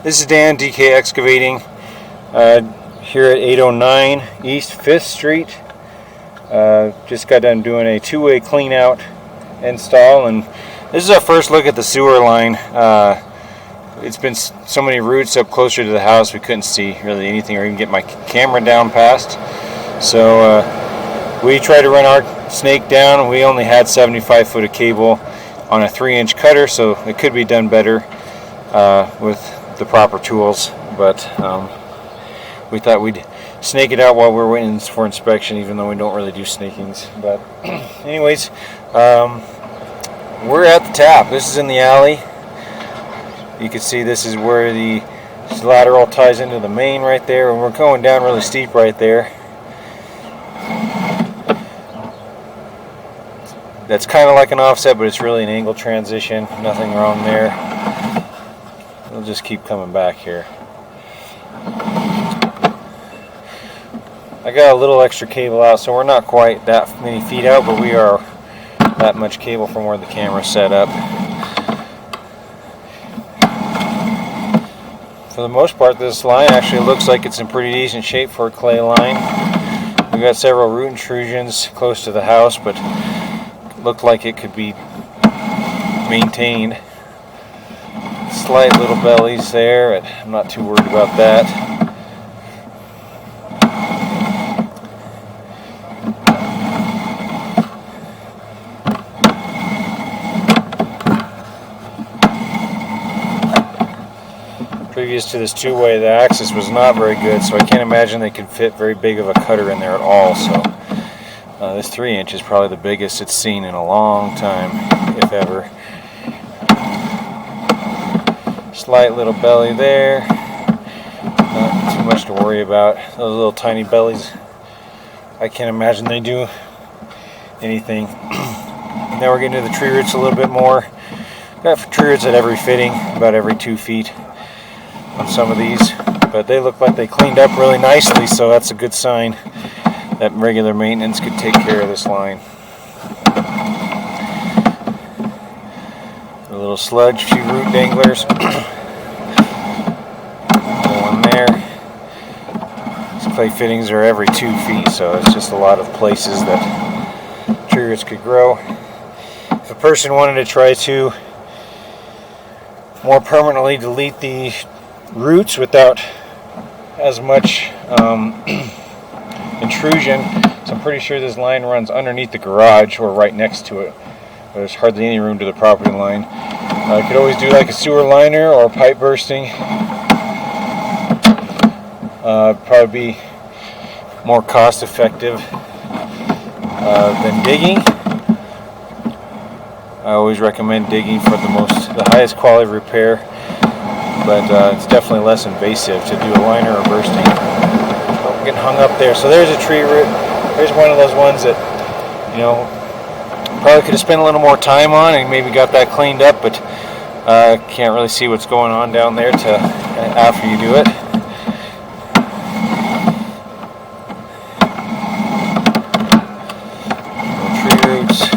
This is Dan, DK Excavating, here at 809 East 5th Street. Just got done doing a two-way clean out install, and this is our first look at the sewer line. It's been so many roots up closer to the house we couldn't see really anything or even get my camera down past. So we tried to run our snake down, and we only had 75 foot of cable on a 3-inch cutter, so it could be done better with the proper tools, but we thought we'd snake it out while we're waiting for inspection, even though we don't really do snakings. But anyways, we're at the tap. This is in the alley. You can see this is where the lateral ties into the main right there, and we're going down really steep right there. That's kind of like an offset, but it's really an angle transition. Nothing wrong there. We'll just keep coming back here. I got a little extra cable out, so we're not quite that many feet out, but we are that much cable from where the camera's set up. For the most part, this line actually looks like it's in pretty decent shape for a clay line. We've got several root intrusions close to the house, but it looked like it could be maintained. Slight little bellies there, but I'm not too worried about that. Previous to this two-way, the axis was not very good, so I can't imagine they could fit very big of a cutter in there at all. So this 3-inch is probably the biggest it's seen in a long time, if ever. Slight little belly there, not too much to worry about. Those little tiny bellies, I can't imagine they do anything. Now we're getting to the tree roots a little bit more. Got tree roots at every fitting, about every 2 feet on some of these, but they look like they cleaned up really nicely, so that's a good sign that regular maintenance could take care of this line. A little sludge, few root danglers. One there. These clay fittings are every 2 feet, so it's just a lot of places that tree roots could grow. If a person wanted to try to more permanently delete the roots without as much intrusion, so I'm pretty sure this line runs underneath the garage or right next to it. There's hardly any room to the property line. I could always do like a sewer liner or a pipe bursting. Probably be more cost effective than digging. I always recommend digging for the highest quality repair, but it's definitely less invasive to do a liner or bursting. Don't get hung up there. So there's a tree root. There's one of those ones that, you know, probably could have spent a little more time on and maybe got that cleaned up, but can't really see what's going on down there after you do it. Tree roots.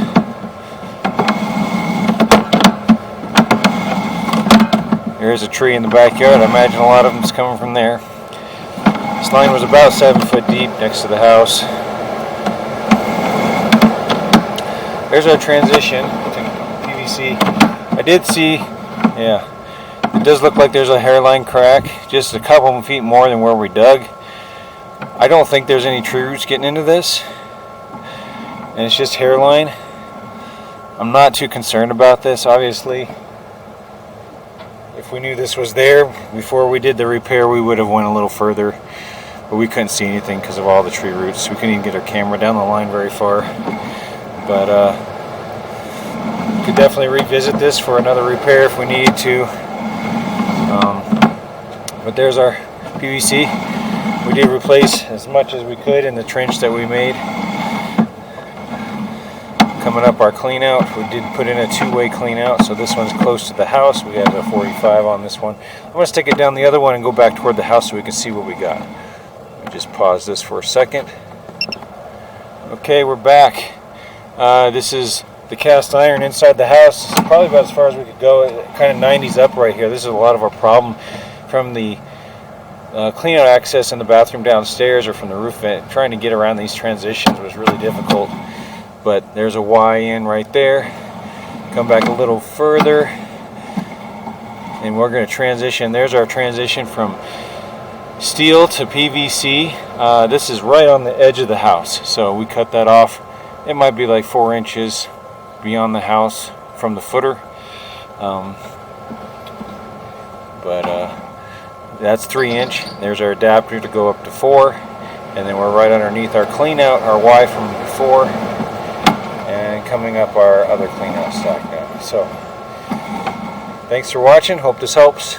There's a tree in the backyard. I imagine a lot of them's coming from there. This line was about 7 foot deep next to the house. There's our transition to PVC. I did see, yeah, it does look like there's a hairline crack, just a couple of feet more than where we dug. I don't think there's any tree roots getting into this, and it's just hairline. I'm not too concerned about this, obviously. If we knew this was there before we did the repair, we would have went a little further, but we couldn't see anything because of all the tree roots. We couldn't even get our camera down the line very far. But could definitely revisit this for another repair if we needed to. But there's our PVC. We did replace as much as we could in the trench that we made. Coming up our clean out, we did put in a two-way clean out, so this one's close to the house. We got a 45 on this one. I'm going to stick it down the other one and go back toward the house so we can see what we got. Let me just pause this for a second. Okay, we're back. This is the cast iron inside the house. It's probably about as far as we could go. It kind of 90s up right here. This is a lot of our problem. from the clean out access in the bathroom downstairs or from the roof vent. Trying to get around these transitions was really difficult. But there's a Y in right there. Come back a little further, and we're going to transition. There's our transition from steel to PVC. This is right on the edge of the house, so we cut that off. It might be like 4 inches beyond the house from the footer, but that's 3-inch. There's our adapter to go up to 4, and then we're right underneath our clean out, our Y from before, and coming up our other clean out stock now. So thanks for watching. Hope this helps.